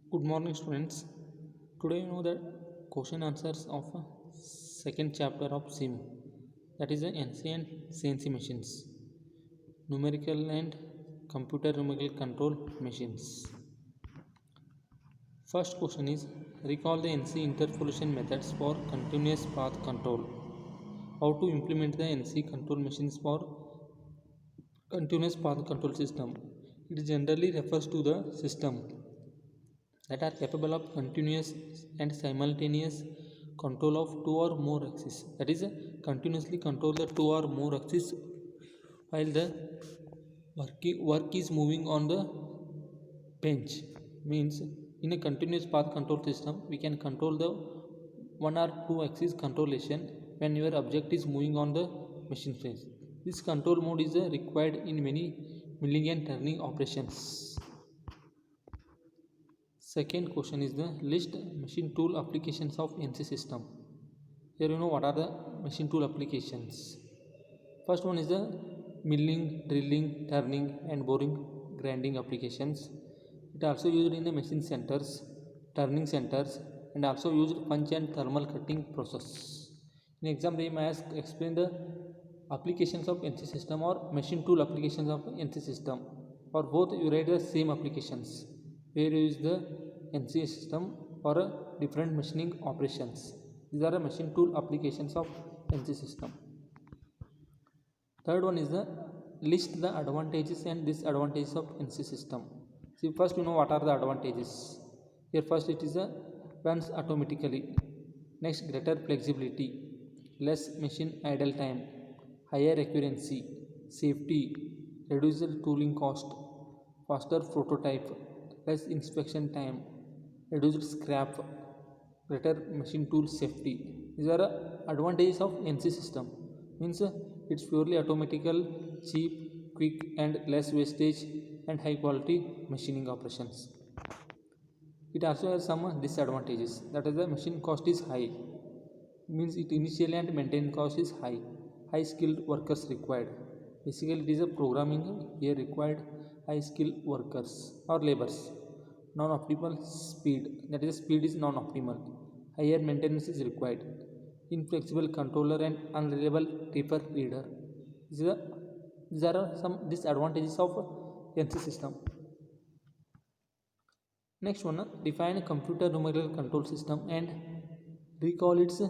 Good morning, students. Today you know the question answers of second chapter of SIM, that is the ancient CNC machines, numerical and computer numerical control machines. First question is recall the NC interpolation methods for continuous path control. How to implement the NC control machines for continuous path control system? It generally refers to the system that are capable of continuous and simultaneous control of two or more axes, that is continuously control the two or more axes while the work is moving on the bench. Means in a continuous path control system we can control the one or two axis controlation when your object is moving on the machine space. This control mode is required in many milling and turning operations. Second question is the list machine tool applications of NC system. Here you know what are the machine tool applications. First one is the milling, drilling, turning and boring grinding applications. It also used in the machine centers, turning centers and also used punch and thermal cutting process. In exam they may ask explain the applications of NC system or machine tool applications of NC system. For both you write the same applications where you use the NC system for different machining operations. These are the machine tool applications of NC system. Third one is the list the advantages and disadvantages of NC system. See, first you know what are the advantages. Here first it is a runs automatically. Next, greater flexibility, less machine idle time, higher accuracy, safety, reduced tooling cost, faster prototype, less inspection time, reduced scrap, greater machine tool safety. These are advantages of NC system. Means it's purely automatical, cheap, quick and less wastage and high quality machining operations. It also has some disadvantages, that is the machine cost is high. Means it initially and maintenance cost is high skilled workers required. Basically it is a programming here required high skilled workers or labors. Non-optimal speed, that is speed is non-optimal. Higher maintenance is required. Inflexible controller and unreliable taper reader. These are some disadvantages of NC system. Next one, define computer numerical control system and recall its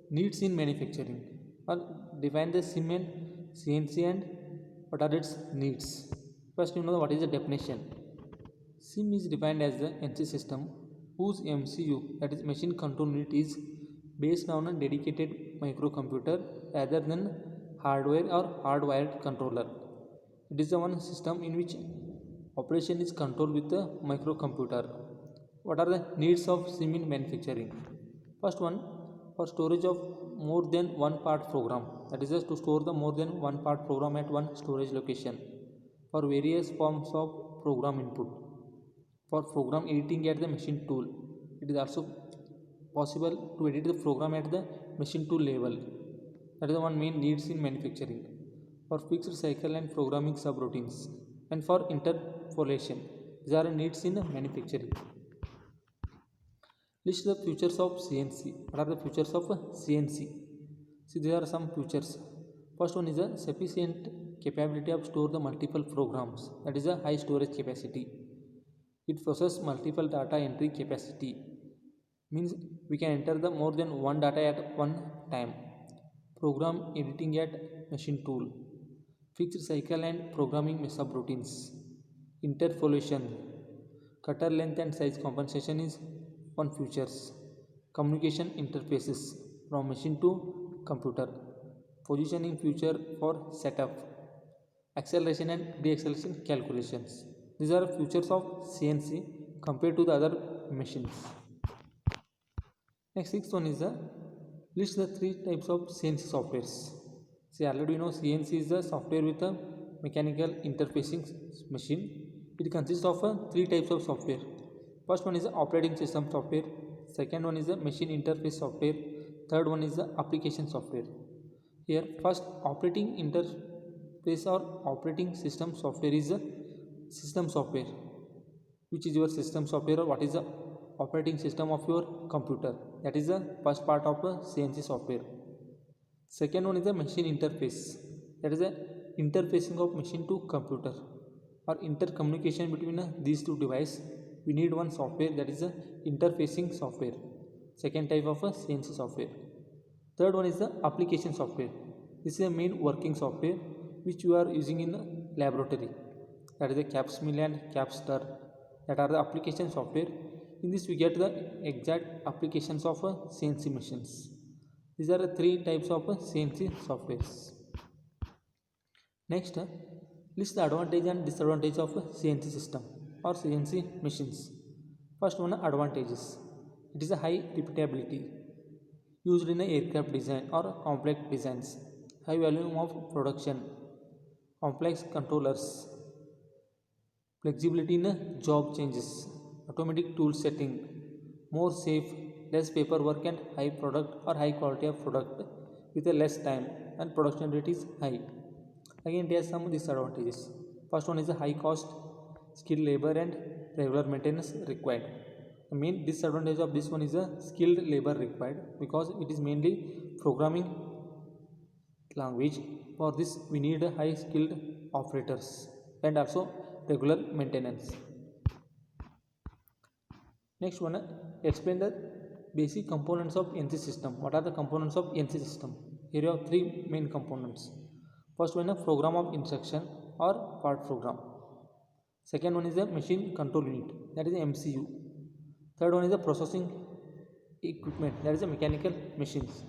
needs in manufacturing, or define the SIM and CNC and what are its needs. First you know what is the definition. SIM is defined as the NC system whose MCU, that is machine control unit, is based on a dedicated microcomputer rather than hardware or hardwired controller. It is the one system in which operation is controlled with a microcomputer. What are the needs of SIM in manufacturing? First one, for storage of more than one part program, that is just to store the more than one part program at one storage location. For various forms of program input. For program editing at the machine tool, it is also possible to edit the program at the machine tool level. That is the one main needs in manufacturing. For fixed cycle and programming subroutines, and for interpolation, these are needs in manufacturing. List the features of CNC. What are the features of CNC? See, there are some features. First one is a sufficient capability of store the multiple programs, that is a high storage capacity. It processes multiple data entry capacity, means we can enter the more than one data at one time. Program editing at machine tool, fixed cycle and programming subroutines, interpolation, cutter length and size compensation is one features, communication interfaces from machine to computer, positioning feature for setup, acceleration and deceleration calculations. These are features of CNC compared to the other machines. Next, sixth one is the list the three types of CNC softwares. See, already you know CNC is the software with a mechanical interfacing machine. It consists of three types of software. First one is the operating system software. Second one is the machine interface software. Third one is the application software. Here, first operating interface or operating system software is the system software. which is your system software or what is the operating system of your computer. That is the first part of the CNC software. Second one is the machine interface. That is the interfacing of machine to computer or intercommunication between these two devices. We need one software, that is the interfacing software. Second type of a CNC software. Third one is the application software. This is the main working software which you are using in a laboratory. That is the CAPSMIL and CAPSTAR. That are the application software. In this we get the exact applications of CNC machines. These are the three types of CNC softwares. Next, list the advantage and disadvantage of CNC system or CNC machines. First one, advantages. It is a high repeatability used in a aircraft design or complex designs, high volume of production, complex controllers, flexibility in job changes, automatic tool setting, more safe, less paperwork and high product or high quality of product with a less time and production rate is high. Again, there are some disadvantages. First one is a high cost, skilled labor and regular maintenance required. The main disadvantage of this one is a skilled labor required because it is mainly programming language. For this we need a high skilled operators and also regular maintenance. Next one, explain the basic components of NC system. What are the components of NC system? Here you have three main components. First one, a program of instruction or part program. Second one is a machine control unit, that is MCU. Third one is a processing equipment, that is a mechanical machines.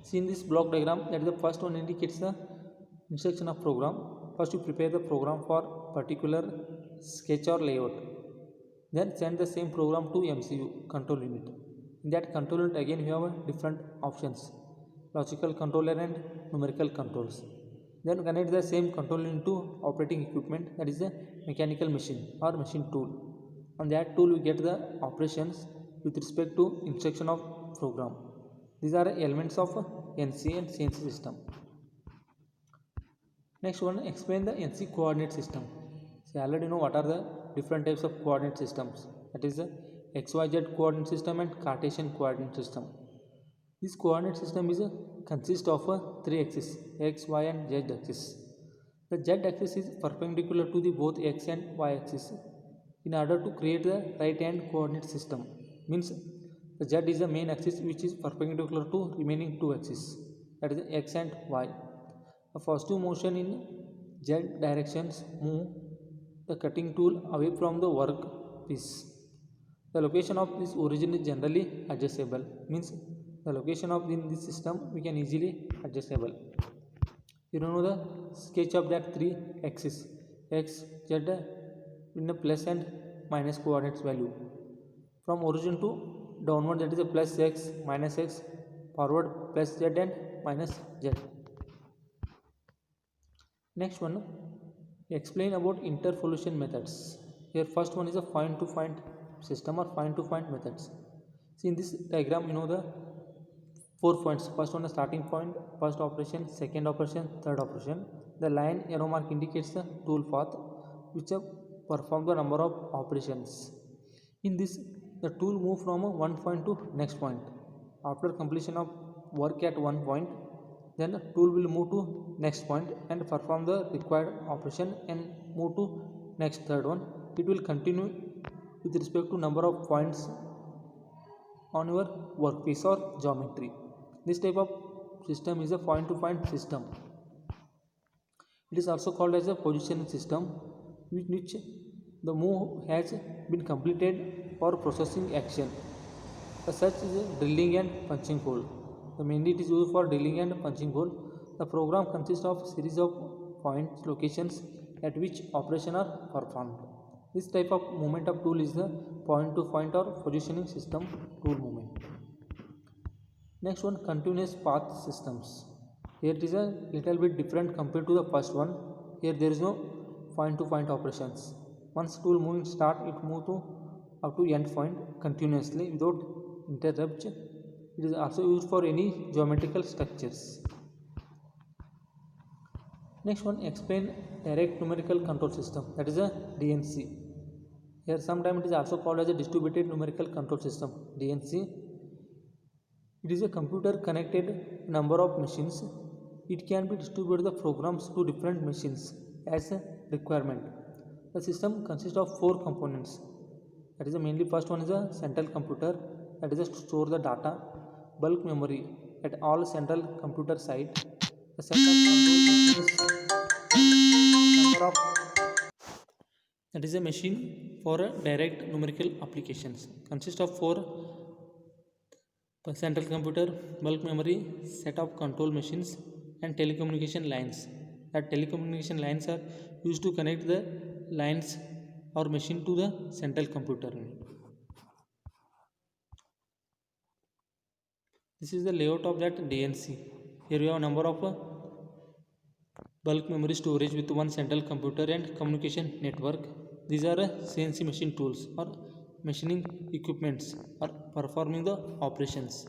See in this block diagram, that is the first one indicates the instruction of program. First you prepare the program for particular sketch or layout, then send the same program to MCU control unit. In that control unit again you have different options, logical controller and numerical controls. Then connect the same control unit to operating equipment, that is a mechanical machine or machine tool. On that tool we get the operations with respect to instruction of program. These are elements of NC and CNC system. Next one, explain the NC coordinate system. So already know what are the different types of coordinate systems, that is the XYZ coordinate system and Cartesian coordinate system. This coordinate system is consists of three axes, X, Y and Z axis. The Z axis is perpendicular to the both X and Y axis. In order to create the right hand coordinate system, means the Z is the main axis which is perpendicular to remaining two axes, that is X and Y. The positive motion in Z directions move the cutting tool away from the work piece. The location of this origin is generally adjustable, means the location of in this system we can easily adjustable. You know the sketch of that three axis, X, Z in a plus and minus coordinates value. From origin to downward, that is a plus X, minus X, forward plus Z and minus Z. Next one, explain about interpolation methods. Here first one is a find to find system or find to find methods. See in this diagram you know the 4 points. First one, the starting point, first operation, second operation, third operation. The line arrow mark indicates the tool path which perform the number of operations. In this the tool move from one point to next point. After completion of work at one point, then the tool will move to next point and perform the required operation and move to next third one. It will continue with respect to number of points on your workpiece or geometry. This type of system is a point to point system. It is also called as a positioning system, which the move has been completed for processing action. Such is a drilling and punching hole. The mainly it is used for drilling and punching hole. The program consists of series of points locations at which operation are performed. This type of movement of tool is the point to point or positioning system tool movement. Next one, continuous path systems. Here it is a little bit different compared to the first one. Here there is no point to point operations. Once tool moving start, it move to up to end point continuously without interrupt. It is also used for any geometrical structures. Next one, explain direct numerical control system, that is a DNC. Here sometimes it is also called as a distributed numerical control system, DNC. It is a computer connected number of machines. It can be distributed the programs to different machines as a requirement. The system consists of four components. That is mainly first one is a central computer, that is to store the data, bulk memory at all central computer site, the set of control machines, number of, that is a machine for a direct numerical applications, consists of four: central computer, bulk memory, set of control machines, and telecommunication lines. That telecommunication lines are used to connect the lines or machine to the central computer. This is the layout of that DNC. Here we have a number of bulk memory storage with one central computer and communication network. These are CNC machine tools or machining equipments or performing the operations.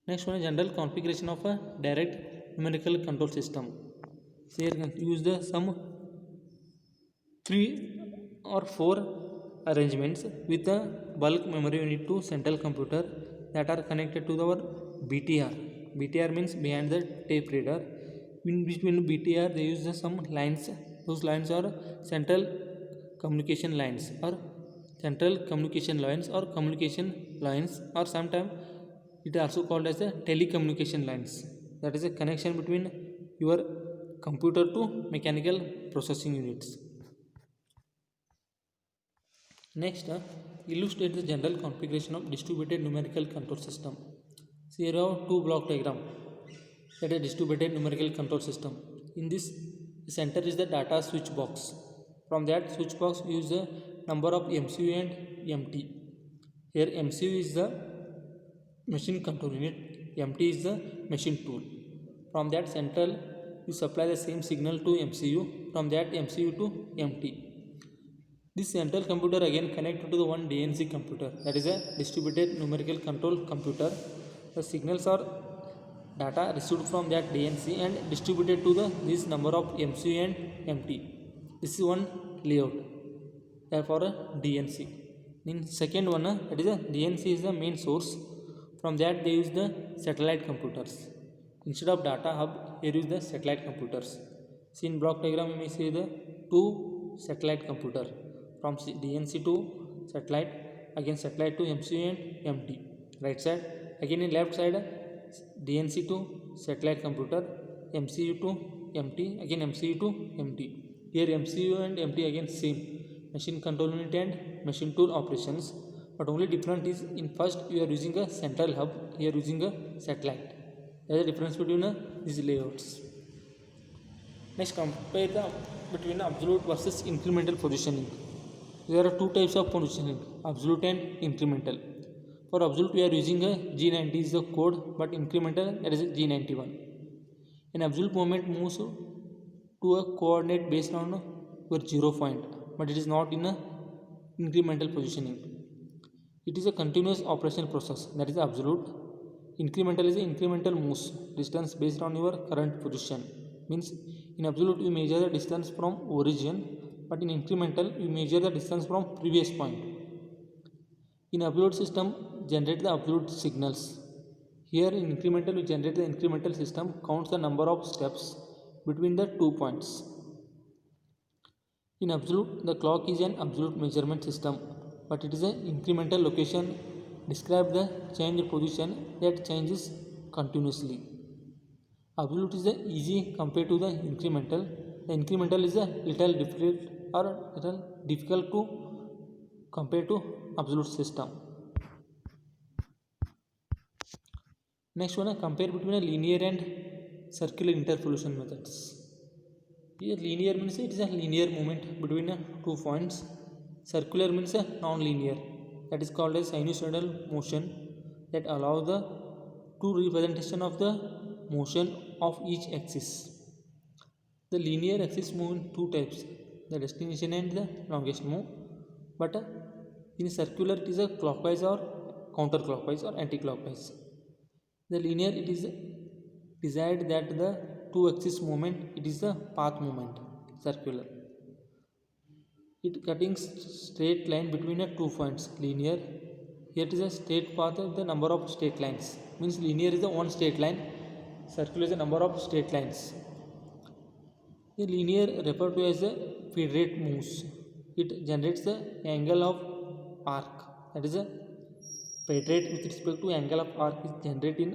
Next one is general configuration of a direct numerical control system. So here use the some 3 or 4 arrangements with the bulk memory unit to central computer that are connected to our BTR. BTR means behind the tape reader. In between BTR they use some lines. Those lines are central communication lines or communication lines, or sometimes it is also called as a telecommunication lines. That is a connection between your computer to mechanical processing units. Next, illustrate the general configuration of distributed numerical control system. So here we have two block diagram. That is distributed numerical control system. In this center is the data switch box. From that switch box we use the number of MCU and MT. Here MCU is the machine control unit, MT is the machine tool. From that central you supply the same signal to MCU, from that MCU to MT. This central computer again connected to the one DNC computer, that is a distributed numerical control computer. The signals are data received from that DNC and distributed to the this number of MCU and MT. This is one layout. Therefore a DNC. In second one, that is a DNC is the main source. From that they use the satellite computers. Instead of data hub, here use the satellite computers. See in block diagram you may see the two satellite computer. From DNC to satellite, again satellite to MCU and MT. Right side, again in left side DNC to satellite computer, MCU to MT, again MCU to MT. Here MCU and MT again same, machine control unit and machine tool operations, but only different is in first you are using a central hub, here using a satellite. There is a difference between these layouts. Next, compare the between absolute versus incremental positioning. There are two types of positioning, absolute and incremental. For absolute we are using a G90 is the code, but incremental that is a G91. An absolute movement moves to a coordinate based on your 0 point, but it is not in a incremental positioning. It is a continuous operational process, that is absolute. Incremental is a incremental moves distance based on your current position. Means in absolute you measure the distance from origin, but in incremental you measure the distance from previous point. In absolute system generate the absolute signals. Here in incremental we generate the incremental system counts the number of steps between the 2 points. In absolute the clock is an absolute measurement system, but it is an incremental location describe the change position that changes continuously. Absolute is the easy compared to the incremental. The incremental is a little difficult to compare to absolute system. Next one, compare between a linear and circular interpolation methods. Here linear means it is a linear movement between two points. Circular means a non-linear, that is called as sinusoidal motion, that allows the two representation of the motion of each axis. The linear axis move in two types, the destination and the longest move, but in circular it is a clockwise or counterclockwise or anti-clockwise. The linear it is desired that the two axis movement it is the path movement, circular. It cutting straight line between a two points linear. Here it is a straight path of the number of straight lines, means linear is the one straight line, circular is the number of straight lines. The linear referred to as the feed rate moves. It generates the angle of arc, that is a feed rate with respect to angle of arc is generated in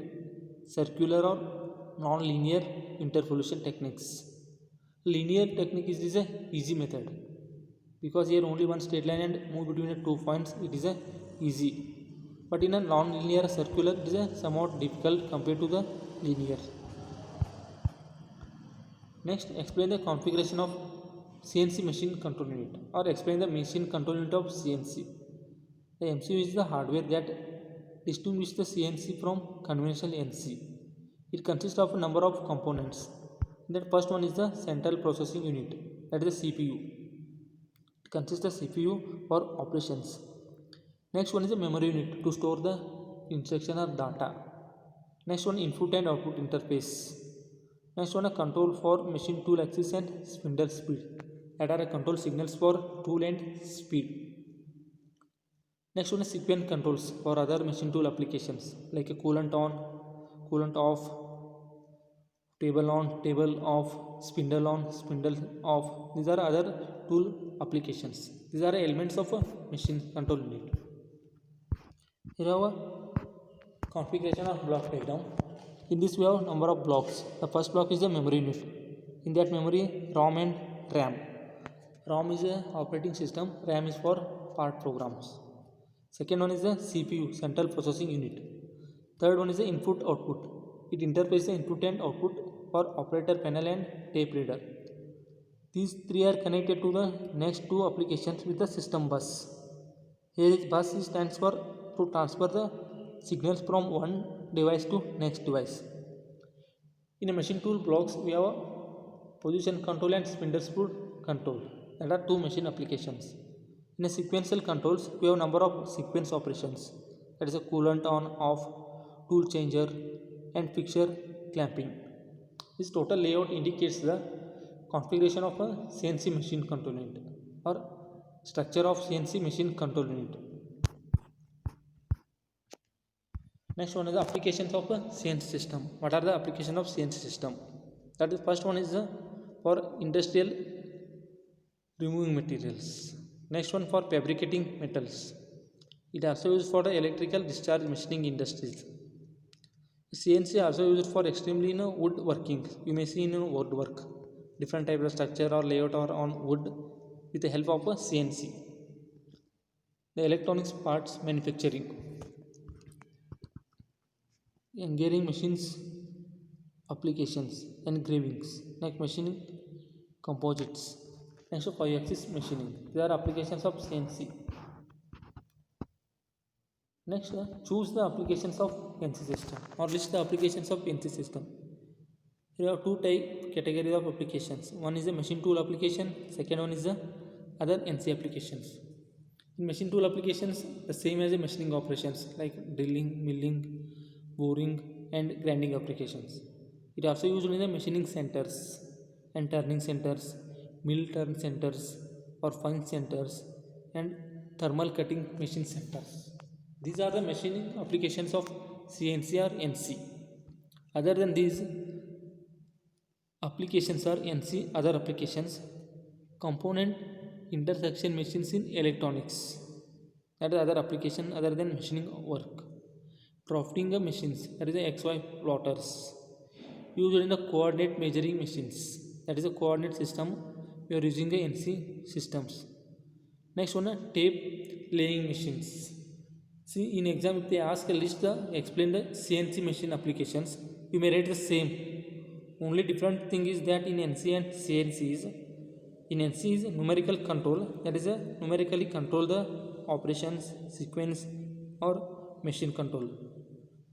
circular or non-linear interpolation techniques. Linear technique is a easy method because here only one straight line and move between the 2 points, it is a easy, but in a non-linear circular it is a somewhat difficult compared to the linear. Next, explain the configuration of CNC machine control unit, or explain the machine control unit of CNC. The MCU is the hardware that distinguishes the CNC from conventional NC. It consists of a number of components. That first one is the central processing unit, that is the CPU. It consists of CPU for operations. Next one is the memory unit to store the instruction or data. Next one, input and output interface. Next one, a control for machine tool axis and spindle speed, that are a control signals for tool and speed. Next one is sequence controls for other machine tool applications like a coolant on, coolant off, table on, table off, spindle on, spindle off. These are other tool applications. These are elements of a machine control unit. Here are configuration of block diagram. In this we have number of blocks. The first block is the memory unit. In that memory, ROM and RAM. ROM is a operating system, RAM is for part programs. Second one is the CPU, central processing unit. Third one is the input output. It interfaces the input and output for operator panel and tape reader. These three are connected to the next two applications with the system bus. Here is bus stands for to transfer the signals from one device to next device. In a machine tool blocks, we have a position control and spindle speed control. There are two machine applications. In a sequential controls, we have number of sequence operations, that is a coolant on, off, tool changer and fixture clamping. This total layout indicates the configuration of a CNC machine control unit or structure of CNC machine control unit. Next one is the applications of a CNC system. What are the applications of CNC system? That is, first one is for industrial removing materials. Next one for fabricating metals. It also used for the electrical discharge machining industries. CNC also used for extremely wood working. You may see in woodwork different type of structure or layout or on wood with the help of a CNC. The electronics parts manufacturing, engraving machines applications, engravings, like machining composites. Next, 5-axis machining. These are applications of CNC. Next, choose the applications of NC system or list the applications of NC system. Here are two categories of applications. One is the machine tool application. Second one is the other NC applications. In machine tool applications, the same as the machining operations like drilling, milling, boring and grinding applications. It also used in the machining centers and turning centers, mill turn centers or fine centers and thermal cutting machine centers. These are the machining applications of CNC or NC. Other than these applications are NC, other applications, component intersection machines in electronics. That is other application other than machining work. Drafting the machines, that is the XY plotters. Used in the coordinate measuring machines, that is a coordinate system. We are using the NC systems. Next one, tape laying machines. See, in exam if they ask a list explain the CNC machine applications, you may write the same. Only different thing is that in NC and CNC is, in NC is numerical control, that is a numerically control the operations, sequence or machine control.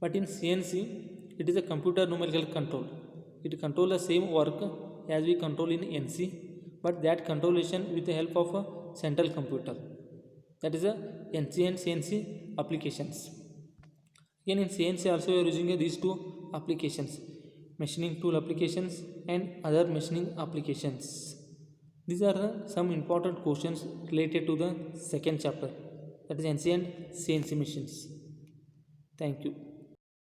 But in CNC, it is a computer numerical control. It controls the same work as we control in NC, but that controlation with the help of a central computer. That is a NC and CNC applications. Again in CNC also we are using these two applications, machining tool applications and other machining applications. These are some important questions related to the second chapter, that is ancient CNC machines. Thank you.